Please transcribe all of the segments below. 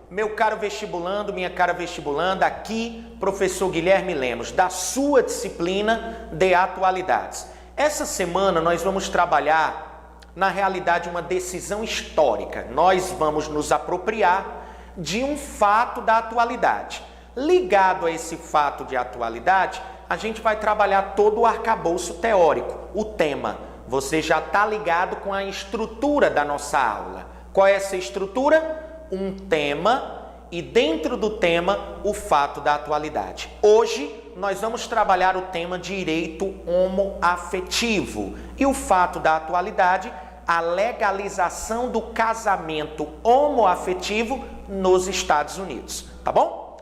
Meu caro vestibulando, minha cara vestibulanda, aqui professor Guilherme Lemos, da sua disciplina de atualidades. Essa semana nós vamos trabalhar, na realidade, uma decisão histórica. Nós vamos nos apropriar de um fato da atualidade. Ligado a esse fato de atualidade, a gente vai trabalhar todo o arcabouço teórico, o tema. Você já está ligado com a estrutura da nossa aula. Qual é essa estrutura? Um tema e dentro do tema o fato da atualidade. Hoje nós vamos trabalhar o tema direito homoafetivo e o fato da atualidade, a legalização do casamento homoafetivo nos Estados Unidos, tá bom?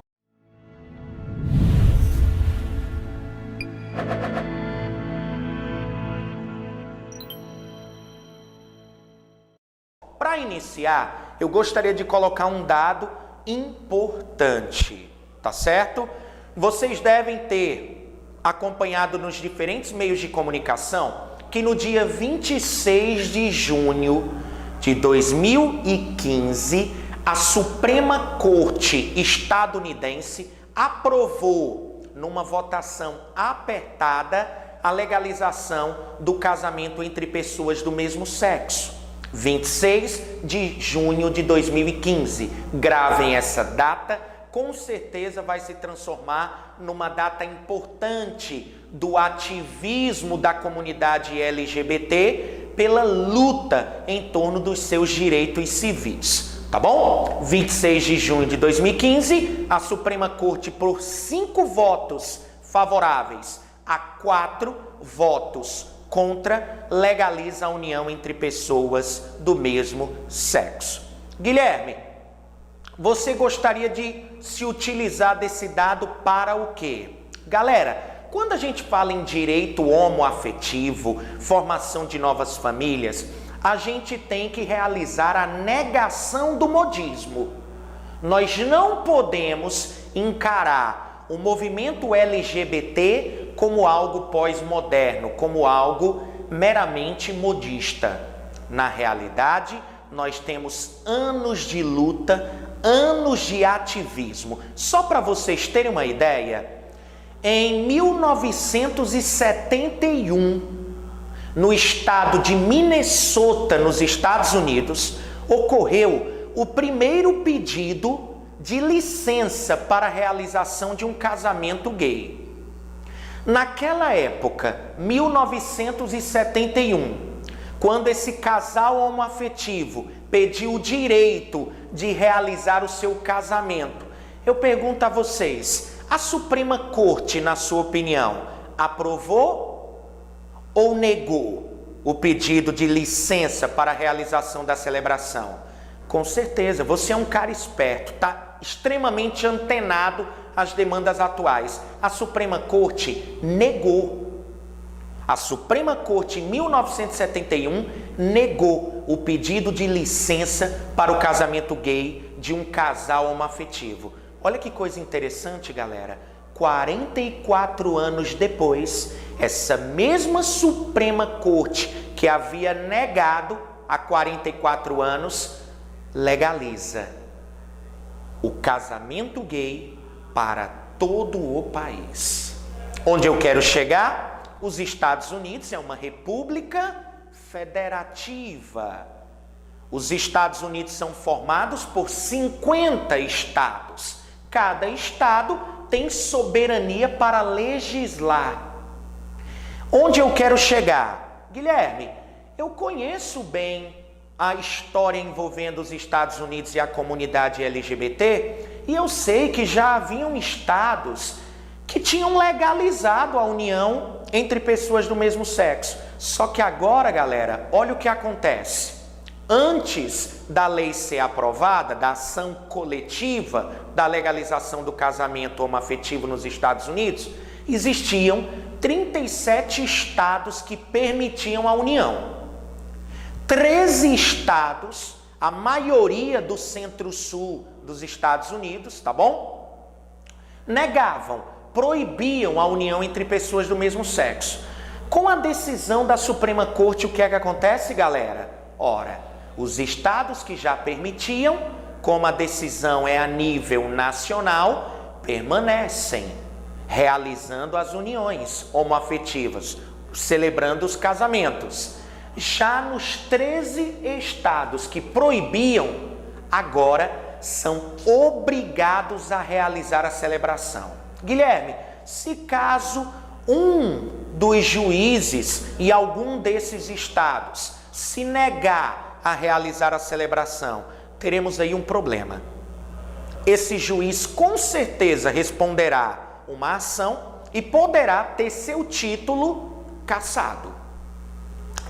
Para iniciar, eu gostaria de colocar um dado importante, tá certo? Vocês devem ter acompanhado nos diferentes meios de comunicação que no dia 26 de junho de 2015, a Suprema Corte estadunidense aprovou, numa votação apertada, a legalização do casamento entre pessoas do mesmo sexo. 26 de junho de 2015. Gravem essa data, com certeza vai se transformar numa data importante do ativismo da comunidade LGBT pela luta em torno dos seus direitos civis. Tá bom? 26 de junho de 2015, a Suprema Corte, por 5 votos favoráveis a 4 votos contra, legaliza a união entre pessoas do mesmo sexo. Guilherme, você gostaria de se utilizar desse dado para o quê? Galera, quando a gente fala em direito homoafetivo, formação de novas famílias, a gente tem que realizar a negação do modismo. Nós não podemos encarar o movimento LGBT como algo pós-moderno, como algo meramente modista. Na realidade, nós temos anos de luta, anos de ativismo. Só para vocês terem uma ideia, em 1971, no estado de Minnesota, nos Estados Unidos, ocorreu o primeiro pedido de licença para a realização de um casamento gay. Naquela época, 1971, quando esse casal homoafetivo pediu o direito de realizar o seu casamento, eu pergunto a vocês, a Suprema Corte, na sua opinião, aprovou ou negou o pedido de licença para a realização da celebração? Com certeza, você é um cara esperto, tá extremamente antenado às demandas atuais. A Suprema Corte negou. A Suprema Corte, em 1971, negou o pedido de licença para o casamento gay de um casal homoafetivo. Olha que coisa interessante, galera. 44 anos depois, essa mesma Suprema Corte que havia negado há 44 anos, legaliza o casamento gay para todo o país. Onde eu quero chegar? Os Estados Unidos é uma república federativa. Os Estados Unidos são formados por 50 estados. Cada estado tem soberania para legislar. Onde eu quero chegar? Guilherme, eu conheço bem a história envolvendo os Estados Unidos e a comunidade LGBT, e eu sei que já haviam estados que tinham legalizado a união entre pessoas do mesmo sexo. Só que agora, galera, olha o que acontece. Antes da lei ser aprovada, da ação coletiva da legalização do casamento homoafetivo nos Estados Unidos, existiam 37 estados que permitiam a união. 13 estados, a maioria do centro-sul dos Estados Unidos, tá bom? Negavam, proibiam a união entre pessoas do mesmo sexo. Com a decisão da Suprema Corte, o que é que acontece, galera? Ora, os estados que já permitiam, como a decisão é a nível nacional, permanecem realizando as uniões homoafetivas, celebrando os casamentos. Já nos 13 estados que proibiam, agora são obrigados a realizar a celebração. Guilherme, se caso um dos juízes e algum desses estados se negar a realizar a celebração, teremos aí um problema. Esse juiz com certeza responderá uma ação e poderá ter seu título cassado.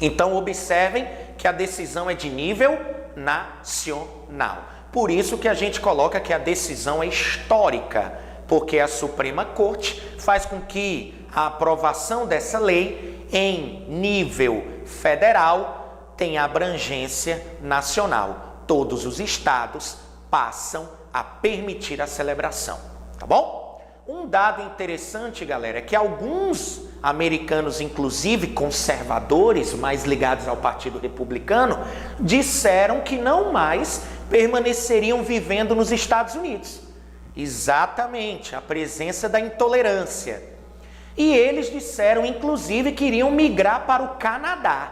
Então observem que a decisão é de nível nacional. Por isso que a gente coloca que a decisão é histórica, porque a Suprema Corte faz com que a aprovação dessa lei em nível federal tenha abrangência nacional. Todos os estados passam a permitir a celebração, tá bom? Um dado interessante, galera, é que alguns americanos, inclusive conservadores, mais ligados ao Partido Republicano, disseram que não mais permaneceriam vivendo nos Estados Unidos. Exatamente, a presença da intolerância. E eles disseram, inclusive, que iriam migrar para o Canadá.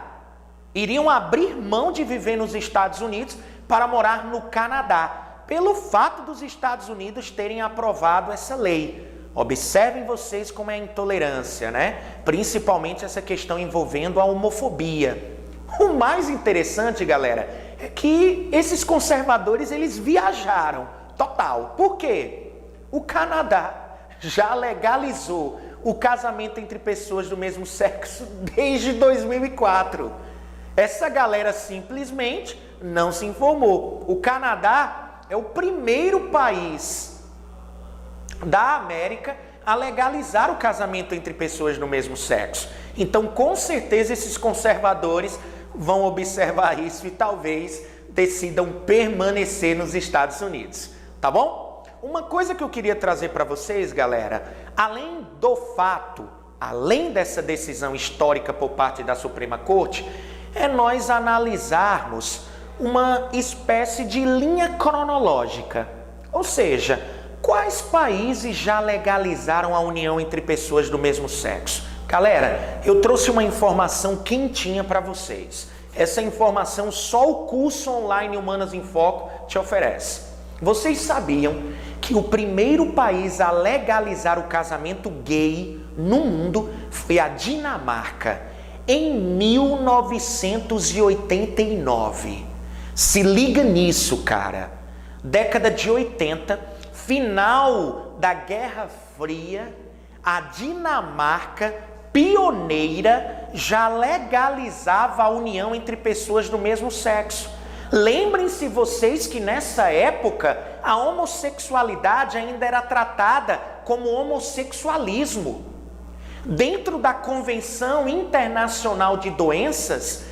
Iriam abrir mão de viver nos Estados Unidos para morar no Canadá, pelo fato dos Estados Unidos terem aprovado essa lei. Observem vocês como é a intolerância, né? Principalmente essa questão envolvendo a homofobia. O mais interessante, galera, é que esses conservadores, eles viajaram total. Por quê? O Canadá já legalizou o casamento entre pessoas do mesmo sexo desde 2004. Essa galera simplesmente não se informou. O Canadá é o primeiro país da América a legalizar o casamento entre pessoas do mesmo sexo. Então, com certeza, esses conservadores vão observar isso e talvez decidam permanecer nos Estados Unidos, tá bom? Uma coisa que eu queria trazer para vocês, galera, além do fato, além dessa decisão histórica por parte da Suprema Corte, é nós analisarmos uma espécie de linha cronológica. Ou seja, quais países já legalizaram a união entre pessoas do mesmo sexo? Galera, eu trouxe uma informação quentinha para vocês. Essa informação só o curso online Humanas em Foco te oferece. Vocês sabiam que o primeiro país a legalizar o casamento gay no mundo foi a Dinamarca, em 1989. Se liga nisso, cara. Década de 80, final da Guerra Fria, a Dinamarca, pioneira, já legalizava a união entre pessoas do mesmo sexo. Lembrem-se vocês que nessa época a homossexualidade ainda era tratada como homossexualismo. Dentro da Convenção Internacional de Doenças,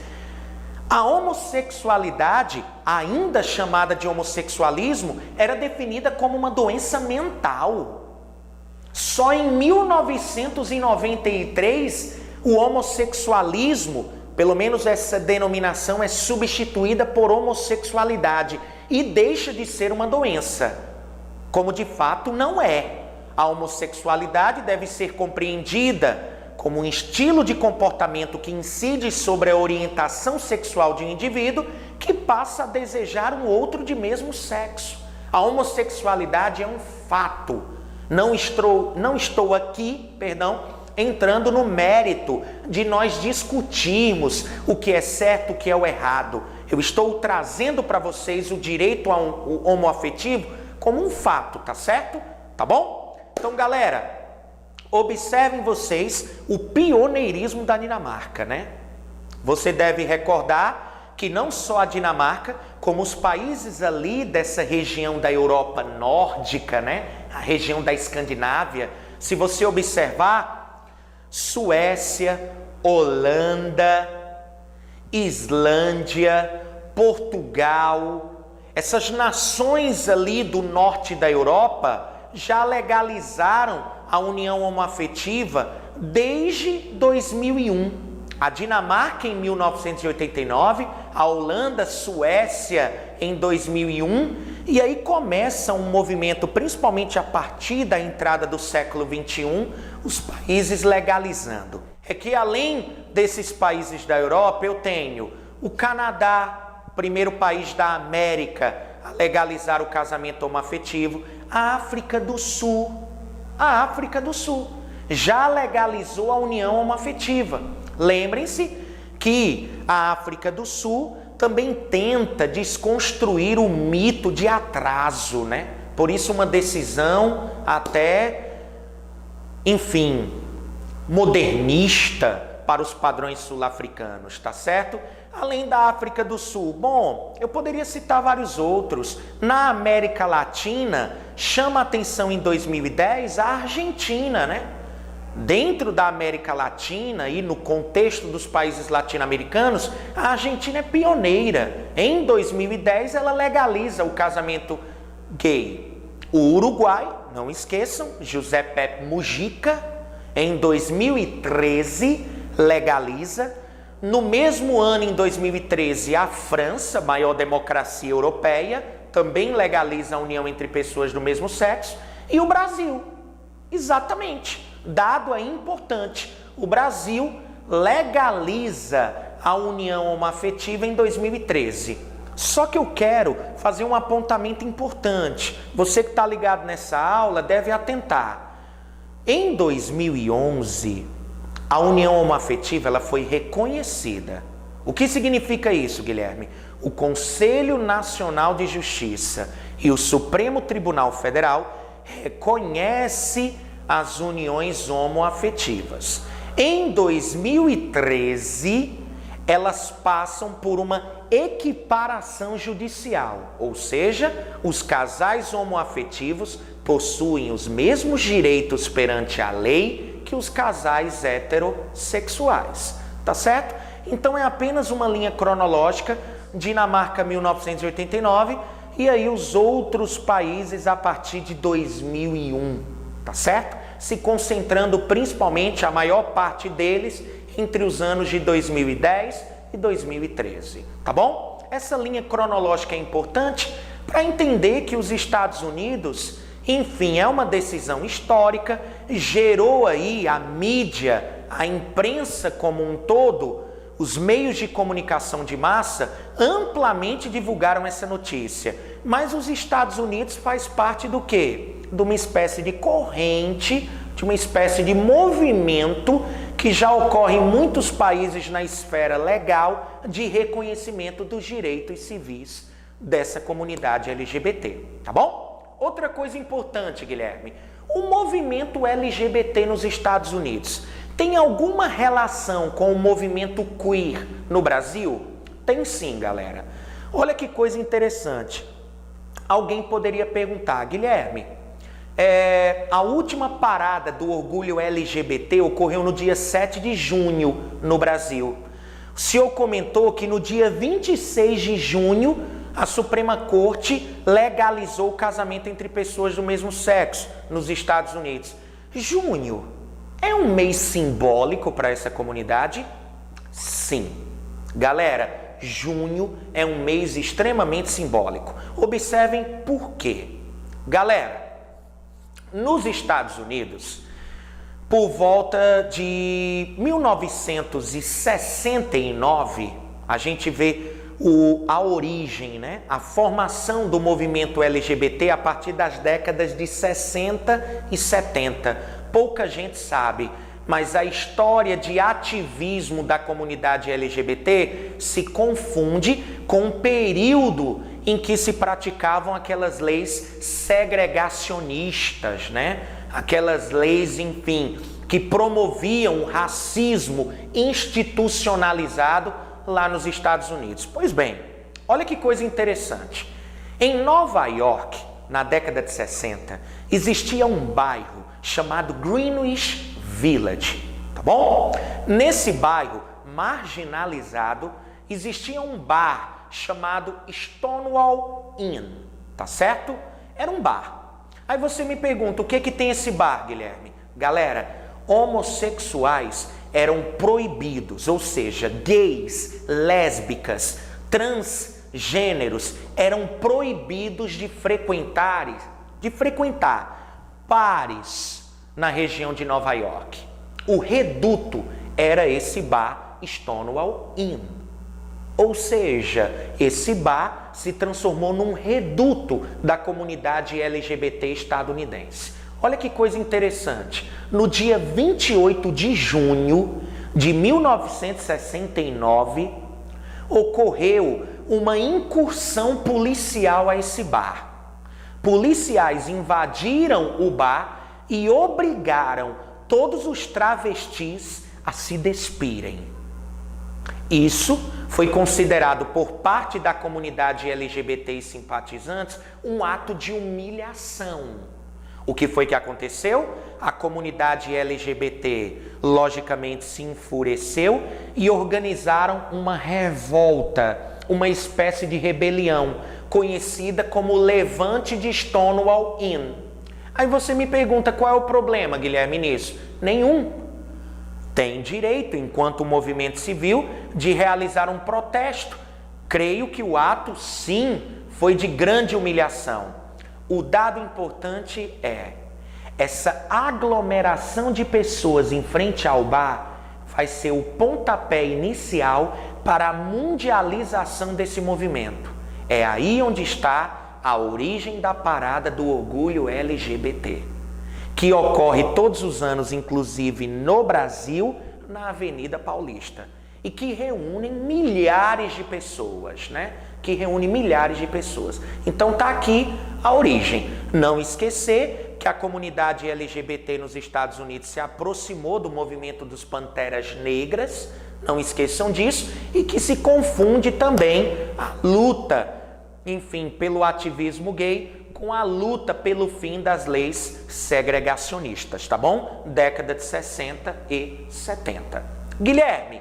a homossexualidade, ainda chamada de homossexualismo, era definida como uma doença mental. Só em 1993, o homossexualismo, pelo menos essa denominação, é substituída por homossexualidade e deixa de ser uma doença, como de fato não é. A homossexualidade deve ser compreendida como um estilo de comportamento que incide sobre a orientação sexual de um indivíduo que passa a desejar um outro de mesmo sexo. A homossexualidade é um fato. Não estou aqui, entrando no mérito de nós discutirmos o que é certo, o que é o errado. Eu estou trazendo para vocês o direito ao homoafetivo como um fato, tá certo? Tá bom? Então, galera, observem vocês o pioneirismo da Dinamarca, né? Você deve recordar que não só a Dinamarca, como os países ali dessa região da Europa nórdica, né? A região da Escandinávia, se você observar, Suécia, Holanda, Islândia, Portugal, essas nações ali do norte da Europa já legalizaram a união homoafetiva desde 2001. A Dinamarca em 1989, a Holanda, Suécia em 2001, e aí começa um movimento, principalmente a partir da entrada do século XXI, os países legalizando. É que além desses países da Europa, eu tenho o Canadá, primeiro país da América a legalizar o casamento homoafetivo, a África do Sul. A África do Sul já legalizou a união homoafetiva. Lembrem-se que a África do Sul também tenta desconstruir o mito de atraso, né? Por isso uma decisão até, enfim, modernista para os padrões sul-africanos, tá certo? Além da África do Sul, bom, eu poderia citar vários outros. Na América Latina, chama a atenção em 2010 a Argentina, né? Dentro da América Latina e no contexto dos países latino-americanos, a Argentina é pioneira. Em 2010, ela legaliza o casamento gay. O Uruguai, não esqueçam, José Pepe Mujica, em 2013, legaliza. No mesmo ano, em 2013, a França, maior democracia europeia, também legaliza a união entre pessoas do mesmo sexo. E o Brasil, exatamente. Dado aí importante, o Brasil legaliza a união homoafetiva em 2013. Só que eu quero fazer um apontamento importante. Você que está ligado nessa aula deve atentar. Em 2011, a união homoafetiva ela foi reconhecida. O que significa isso, Guilherme? O Conselho Nacional de Justiça e o Supremo Tribunal Federal reconhece as uniões homoafetivas. Em 2013, elas passam por uma equiparação judicial, ou seja, os casais homoafetivos possuem os mesmos direitos perante a lei que os casais heterossexuais, tá certo? Então é apenas uma linha cronológica, Dinamarca 1989 e aí os outros países a partir de 2001, tá certo? Se concentrando principalmente a maior parte deles entre os anos de 2010 e 2013, tá bom? Essa linha cronológica é importante para entender que os Estados Unidos, enfim, é uma decisão histórica, gerou aí a mídia, a imprensa como um todo, os meios de comunicação de massa amplamente divulgaram essa notícia. Mas os Estados Unidos faz parte do quê? De uma espécie de corrente, de uma espécie de movimento que já ocorre em muitos países na esfera legal de reconhecimento dos direitos civis dessa comunidade LGBT, tá bom? Outra coisa importante, Guilherme, o movimento LGBT nos Estados Unidos tem alguma relação com o movimento queer no Brasil? Tem sim, galera. Olha que coisa interessante. Alguém poderia perguntar, Guilherme, a última parada do orgulho LGBT ocorreu no dia 7 de junho no Brasil. O senhor comentou que no dia 26 de junho a Suprema Corte legalizou o casamento entre pessoas do mesmo sexo nos Estados Unidos. Junho é um mês simbólico para essa comunidade? Sim. Galera, junho é um mês extremamente simbólico. Observem por quê. Galera, nos Estados Unidos, por volta de 1969, a gente vê a origem, né? A formação do movimento LGBT a partir das décadas de 60 e 70. Pouca gente sabe, mas a história de ativismo da comunidade LGBT se confunde com o período em que se praticavam aquelas leis segregacionistas, né? Aquelas leis, enfim, que promoviam o racismo institucionalizado lá nos Estados Unidos. Pois bem, olha que coisa interessante. Em Nova York, na década de 60, existia um bairro chamado Greenwich Village, tá bom? Nesse bairro marginalizado existia um bar chamado Stonewall Inn, tá certo? Era um bar. Aí você me pergunta, o que que tem esse bar, Guilherme? Galera, homossexuais eram proibidos, ou seja, gays, lésbicas, transgêneros eram proibidos de frequentar bares na região de Nova York. O reduto era esse bar Stonewall Inn. Ou seja, esse bar se transformou num reduto da comunidade LGBT estadunidense. Olha que coisa interessante. No dia 28 de junho de 1969, ocorreu uma incursão policial a esse bar. Policiais invadiram o bar e obrigaram todos os travestis a se despirem. Isso foi considerado por parte da comunidade LGBT e simpatizantes um ato de humilhação. O que foi que aconteceu? A comunidade LGBT, logicamente, se enfureceu e organizaram uma revolta, uma espécie de rebelião, conhecida como Levante de Stonewall Inn. Aí você me pergunta, qual é o problema, Guilherme, nisso? Nenhum. Tem direito, enquanto movimento civil, de realizar um protesto. Creio que o ato, sim, foi de grande humilhação. O dado importante é, essa aglomeração de pessoas em frente ao bar vai ser o pontapé inicial para a mundialização desse movimento. É aí onde está a origem da parada do orgulho LGBT, que ocorre todos os anos, inclusive no Brasil, na Avenida Paulista, e que reúnem milhares de pessoas, né? Então tá aqui a origem. Não esquecer que a comunidade LGBT nos Estados Unidos se aproximou do movimento dos Panteras Negras, não esqueçam disso, e que se confunde também a luta, enfim, pelo ativismo gay com a luta pelo fim das leis segregacionistas, tá bom? Década de 60 e 70. Guilherme,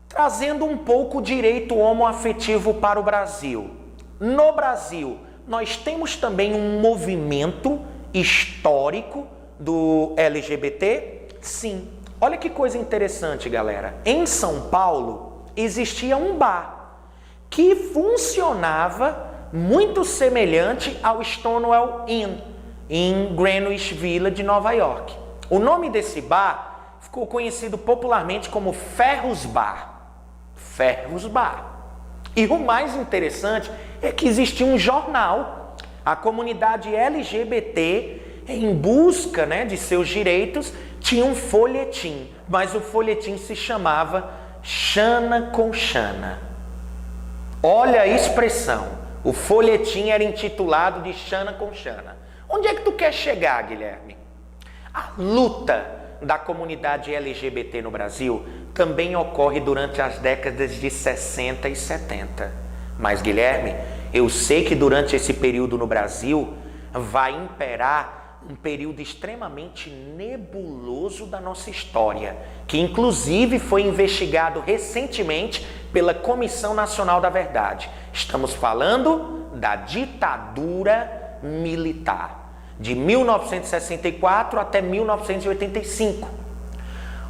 trazendo um pouco o direito homoafetivo para o Brasil. No Brasil, nós temos também um movimento histórico do LGBT? Sim. Olha que coisa interessante, galera. Em São Paulo, existia um bar que funcionava muito semelhante ao Stonewall Inn, em Greenwich Village, Nova York. O nome desse bar ficou conhecido popularmente como Ferros Bar. Ferros Bar. E o mais interessante é que existia um jornal. A comunidade LGBT, em busca, né, de seus direitos, tinha um folhetim. Mas o folhetim se chamava Xana com Xana. Olha a expressão. O folhetim era intitulado de Xana com Xana. Onde é que tu quer chegar, Guilherme? A luta da comunidade LGBT no Brasil também ocorre durante as décadas de 60 e 70. Mas, Guilherme, eu sei que durante esse período no Brasil vai imperar um período extremamente nebuloso da nossa história, que inclusive foi investigado recentemente pela Comissão Nacional da Verdade. Estamos falando da ditadura militar, de 1964 até 1985.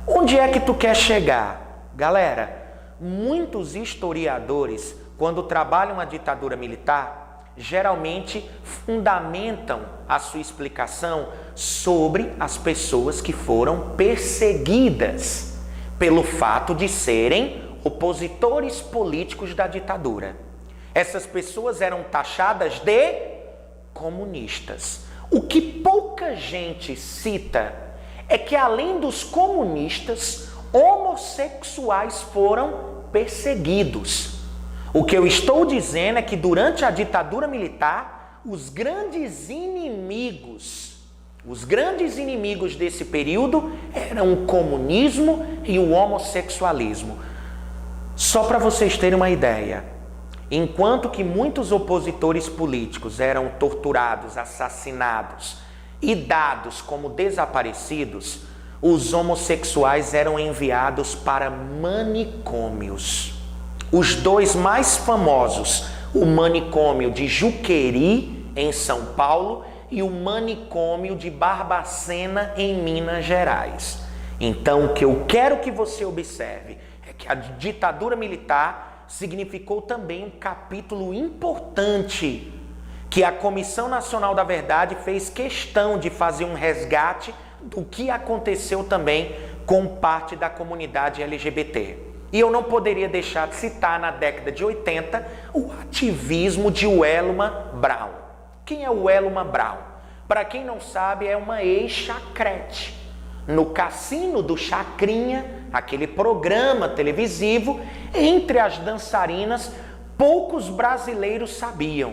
Onde é que tu quer chegar? Galera, muitos historiadores, quando trabalham a ditadura militar, geralmente fundamentam a sua explicação sobre as pessoas que foram perseguidas pelo fato de serem opositores políticos da ditadura. Essas pessoas eram taxadas de comunistas. O que pouca gente cita é que, além dos comunistas, homossexuais foram perseguidos. O que eu estou dizendo é que durante a ditadura militar, os grandes inimigos desse período eram o comunismo e o homossexualismo. Só para vocês terem uma ideia, enquanto que muitos opositores políticos eram torturados, assassinados e dados como desaparecidos, os homossexuais eram enviados para manicômios. Os dois mais famosos, o manicômio de Juqueri, em São Paulo, e o manicômio de Barbacena, em Minas Gerais. Então, o que eu quero que você observe é que a ditadura militar significou também um capítulo importante que a Comissão Nacional da Verdade fez questão de fazer um resgate do que aconteceu também com parte da comunidade LGBT. E eu não poderia deixar de citar na década de 80 o ativismo de Welma Brown. Quem é Welma Brown? Para quem não sabe, é uma ex-chacrete. No Cassino do Chacrinha, aquele programa televisivo, entre as dançarinas, poucos brasileiros sabiam,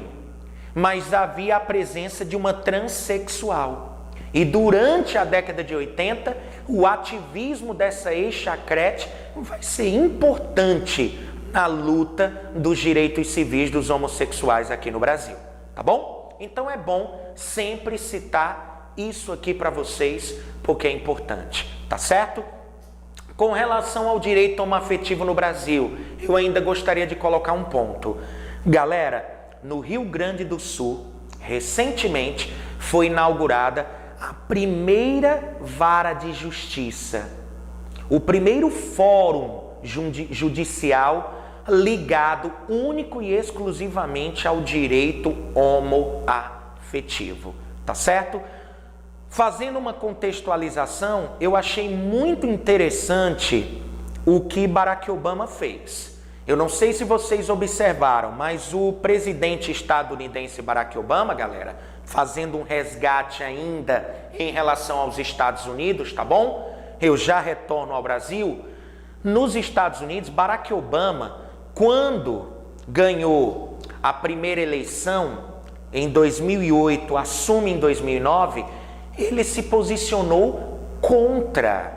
mas havia a presença de uma transexual. E durante a década de 80, o ativismo dessa ex-chacrete vai ser importante na luta dos direitos civis dos homossexuais aqui no Brasil, tá bom? Então é bom sempre citar isso aqui para vocês, porque é importante, tá certo? Com relação ao direito homoafetivo no Brasil, eu ainda gostaria de colocar um ponto. Galera, no Rio Grande do Sul, recentemente, foi inaugurada a primeira vara de justiça, o primeiro fórum judicial ligado único e exclusivamente ao direito homoafetivo, tá certo? Fazendo uma contextualização, eu achei muito interessante o que Barack Obama fez. Eu não sei se vocês observaram, mas o presidente estadunidense Barack Obama, galera, fazendo um resgate ainda em relação aos Estados Unidos, tá bom? Eu já retorno ao Brasil. Nos Estados Unidos, Barack Obama, quando ganhou a primeira eleição em 2008, assume em 2009, ele se posicionou contra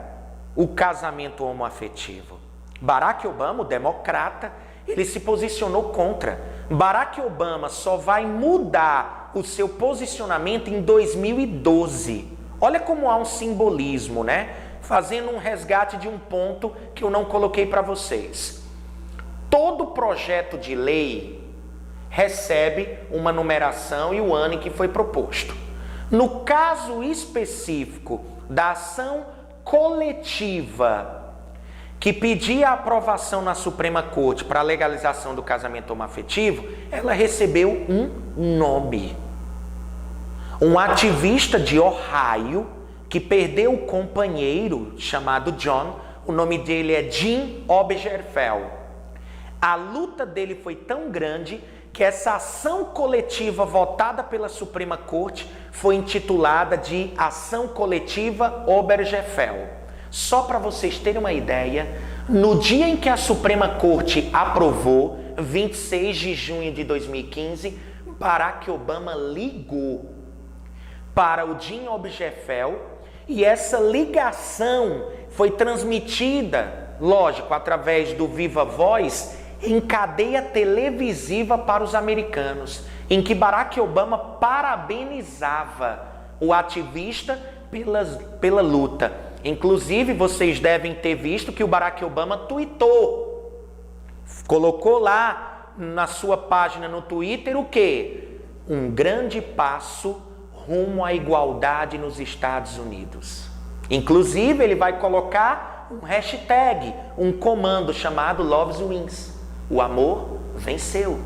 o casamento homoafetivo. Barack Obama, o democrata, ele se posicionou contra. Barack Obama só vai mudar o seu posicionamento em 2012. Olha como há um simbolismo, né? Fazendo um resgate de um ponto que eu não coloquei para vocês. Todo projeto de lei recebe uma numeração e o ano em que foi proposto. No caso específico da ação coletiva que pedia a aprovação na Suprema Corte para a legalização do casamento homoafetivo, ela recebeu um nome. Um ativista de Ohio que perdeu o companheiro chamado John, o nome dele é Jim Obergefell. A luta dele foi tão grande que essa ação coletiva votada pela Suprema Corte foi intitulada de Ação Coletiva Obergefell. Só para vocês terem uma ideia, no dia em que a Suprema Corte aprovou, 26 de junho de 2015, Barack Obama ligou para o Jim Obergefell e essa ligação foi transmitida, lógico, através do Viva Voz, em cadeia televisiva para os americanos, em que Barack Obama parabenizava o ativista pela luta. Inclusive, vocês devem ter visto que o Barack Obama tweetou, colocou lá na sua página no Twitter o quê? Um grande passo rumo à igualdade nos Estados Unidos. Inclusive, ele vai colocar um hashtag, um comando chamado Love Wins. O amor venceu.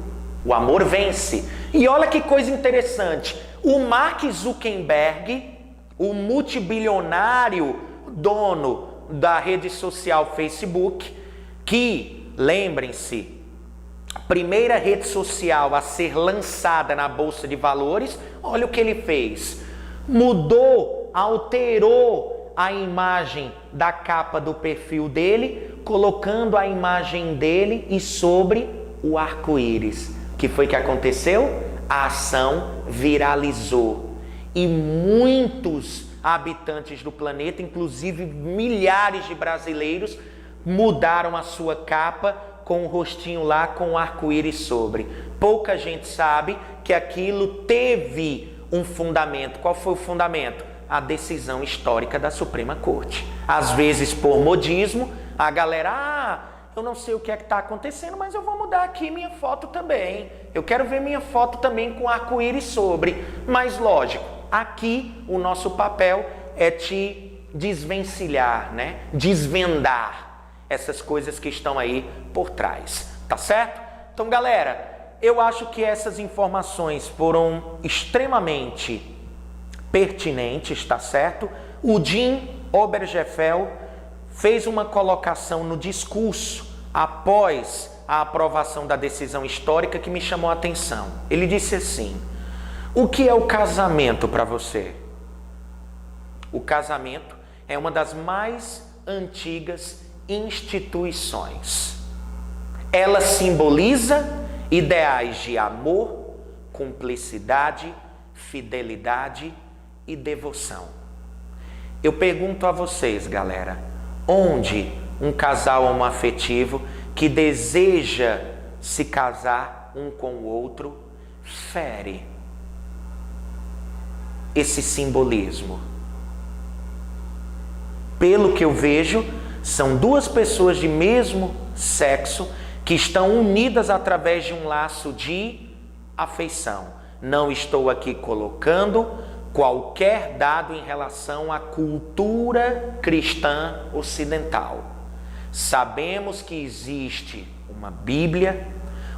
O amor vence. E olha que coisa interessante. O Mark Zuckerberg, o multibilionário dono da rede social Facebook, que, lembrem-se, primeira rede social a ser lançada na Bolsa de Valores, olha o que ele fez. Mudou, alterou a imagem da capa do perfil dele, colocando a imagem dele e sobre o arco-íris. O que foi que aconteceu? A ação viralizou. E muitos habitantes do planeta, inclusive milhares de brasileiros, mudaram a sua capa com o rostinho lá com o arco-íris sobre. Pouca gente sabe que aquilo teve um fundamento. Qual foi o fundamento? A decisão histórica da Suprema Corte. Às vezes, por modismo, a galera, eu não sei o que é que está acontecendo, mas eu vou mudar aqui minha foto também. Eu quero ver minha foto também com arco-íris sobre. Mas lógico, aqui o nosso papel é te desvencilhar, né? Desvendar essas coisas que estão aí por trás, tá certo? Então, galera, eu acho que essas informações foram extremamente pertinentes, tá certo? O Jim Obergefell fez uma colocação no discurso após a aprovação da decisão histórica que me chamou a atenção. Ele disse assim: o que é o casamento para você? O casamento é uma das mais antigas instituições. Ela simboliza ideais de amor, cumplicidade, fidelidade e devoção. Eu pergunto a vocês, galera, onde um casal homoafetivo que deseja se casar um com o outro fere esse simbolismo? Pelo que eu vejo, são duas pessoas de mesmo sexo que estão unidas através de um laço de afeição. Não estou aqui colocando qualquer dado em relação à cultura cristã ocidental. Sabemos que existe uma Bíblia,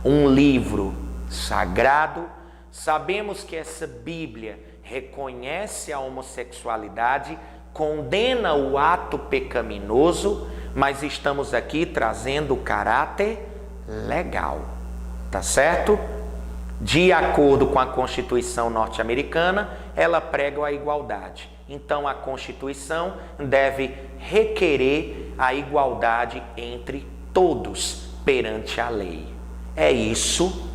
um livro sagrado. Sabemos que essa Bíblia reconhece a homossexualidade, condena o ato pecaminoso, mas estamos aqui trazendo o caráter legal, tá certo? De acordo com a Constituição norte-americana, ela prega a igualdade. Então, a Constituição deve requerer a igualdade entre todos perante a lei. É isso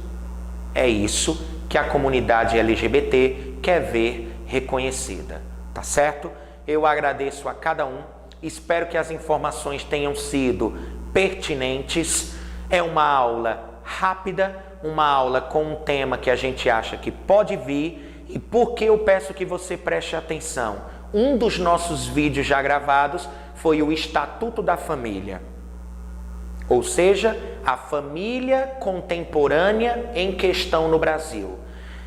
que a comunidade LGBT quer ver reconhecida, tá certo? Eu agradeço a cada um, espero que as informações tenham sido pertinentes. É uma aula rápida, uma aula com um tema que a gente acha que pode vir. E por que eu peço que você preste atenção? Um dos nossos vídeos já gravados foi o Estatuto da Família, ou seja, a família contemporânea em questão no Brasil.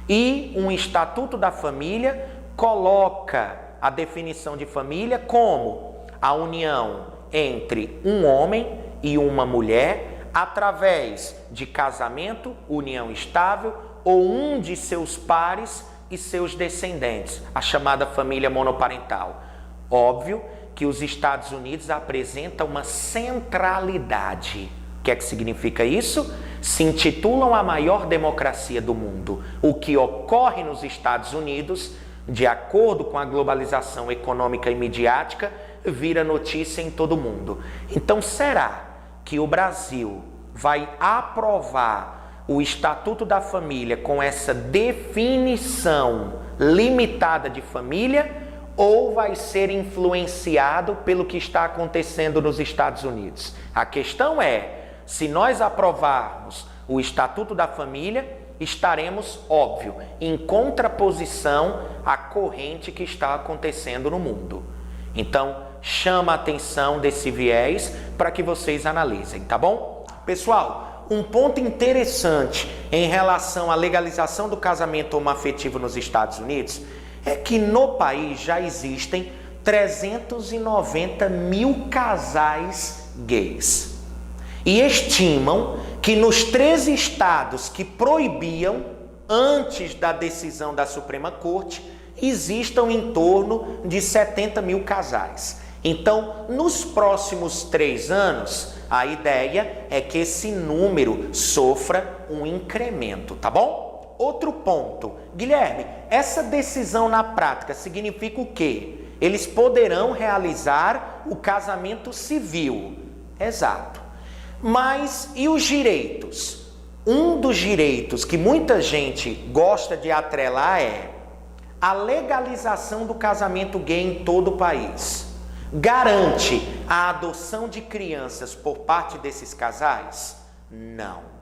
E um Estatuto da Família coloca a definição de família como a união entre um homem e uma mulher através de casamento, união estável, ou um de seus pares e seus descendentes, a chamada família monoparental. Óbvio que os Estados Unidos apresentam uma centralidade. O que é que significa isso? Se intitulam a maior democracia do mundo. O que ocorre nos Estados Unidos, de acordo com a globalização econômica e midiática, vira notícia em todo o mundo. Então, será que o Brasil vai aprovar o Estatuto da Família com essa definição limitada de família, ou vai ser influenciado pelo que está acontecendo nos Estados Unidos? A questão é, se nós aprovarmos o Estatuto da Família, estaremos, óbvio, em contraposição à corrente que está acontecendo no mundo. Então, chama a atenção desse viés para que vocês analisem, tá bom? Pessoal, um ponto interessante em relação à legalização do casamento homoafetivo nos Estados Unidos é que no país já existem 390 mil casais gays. E estimam que nos 13 estados que proibiam, antes da decisão da Suprema Corte, existam em torno de 70 mil casais. Então, nos próximos 3 anos, a ideia é que esse número sofra um incremento, tá bom? Outro ponto, Guilherme, essa decisão na prática significa o quê? Eles poderão realizar o casamento civil. Exato. Mas e os direitos? Um dos direitos que muita gente gosta de atrelar é a legalização do casamento gay em todo o país. Garante a adoção de crianças por parte desses casais? Não.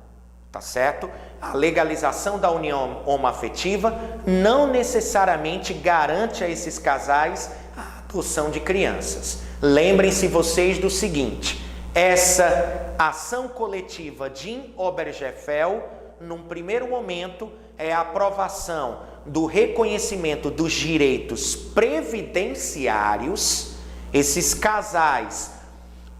Tá certo? A legalização da união homoafetiva não necessariamente garante a esses casais a adoção de crianças. Lembrem-se vocês do seguinte: Essa ação coletiva de Obergefell, num primeiro momento, é a aprovação do reconhecimento dos direitos previdenciários. Esses casais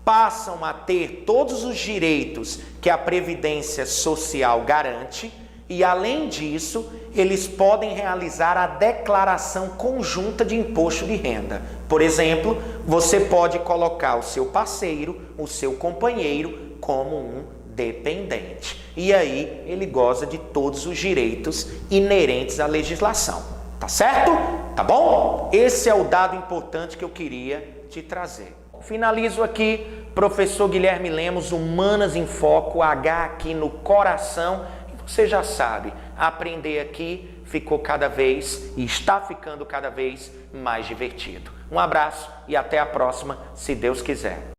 passam a ter todos os direitos que a Previdência Social garante e, além disso, eles podem realizar a declaração conjunta de imposto de renda. Por exemplo, você pode colocar o seu parceiro, o seu companheiro, como um dependente. E aí ele goza de todos os direitos inerentes à legislação. Tá certo? Tá bom? Esse é o dado importante que eu queria te trazer. Finalizo aqui, professor Guilherme Lemos, Humanas em Foco, H aqui no coração. E você já sabe, aprender aqui ficou cada vez e está ficando cada vez mais divertido. Um abraço e até a próxima, se Deus quiser.